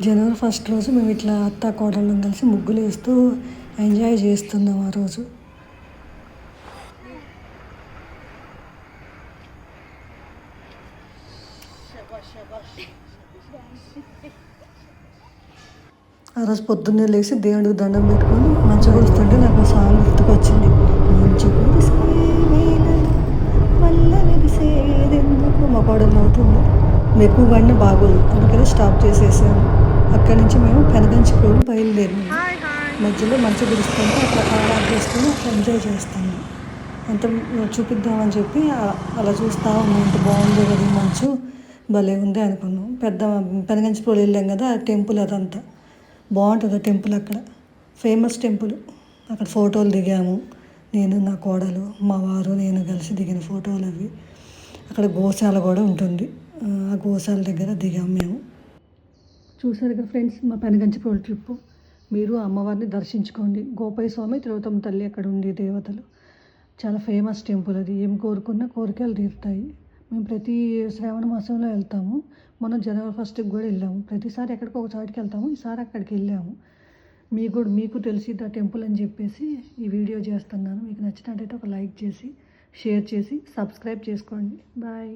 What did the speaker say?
జనవరి 1 రోజు మేము ఇట్లా అత్త కోడళ్ళం కలిసి ముగ్గులు వేస్తూ ఎంజాయ్ చేస్తున్నాం ఆ రోజు. ఆ రోజు పొద్దున్నే లేచి దేవుడికి దండం పెట్టుకొని మంచు కురుస్తుంటే నాకు సాంగ్ గుర్తుకొచ్చింది. మంచు కురిసే వేళలో వల్ల వెలిసేదెందుకు. మా కోడలు అవుతుంది ఎక్కువ పడిన బాగోదు, అందుకని స్టాప్ చేసేసాము. అక్కడి నుంచి మేము పెనగంచిప్రోలు బయలుదేరినాము. మధ్యలో మంచు కురుస్తుంటే అట్లా కార్ ఆఫ్ చేసుకొని అట్లా ఎంజాయ్ చేస్తాము. ఎంత చూపిద్దామని చెప్పి అలా చూస్తూ ఉన్నాం. ఎంత బాగుందో కదా మంచు, భలే ఉంది అనుకున్నాం. పెనగంచిప్రోలు వెళ్ళాం కదా, టెంపుల్ అదంతా బాగుంటుంది. ఆ టెంపుల్ అక్కడ ఫేమస్ టెంపుల్. అక్కడ ఫోటోలు దిగాము, నేను నా కోడలు మా వారు నేను కలిసి దిగిన ఫోటోలు అవి. అక్కడ గోశాల కూడా ఉంటుంది, ఆ గోశాల దగ్గర దిగాము మేము. చూసారు కదా ఫ్రెండ్స్ మా పెనగంచిప్రోలు ట్రిప్పు. మీరు అమ్మవారిని దర్శించుకోండి. గోపయ్య స్వామి, తిరువతమ్మ తల్లి అక్కడ ఉండే దేవతలు. చాలా ఫేమస్ టెంపుల్ అది. ఏం కోరుకున్నా కోరికలు తీరుతాయి. మేము ప్రతి శ్రావణ మాసంలో వెళ్తాము. మొన్న జనవరి 1కి కూడా వెళ్ళాము. ప్రతిసారి ఎక్కడికో ఒక చోటికి వెళ్తాము, ఈసారి అక్కడికి వెళ్ళాము. మీకు తెలిసిద్ది ఆ టెంపుల్ అని చెప్పేసి ఈ వీడియో చేస్తున్నాను. మీకు నచ్చినట్టయితే ఒక లైక్ చేసి, షేర్ చేసి, సబ్స్క్రైబ్ చేసుకోండి. బాయ్.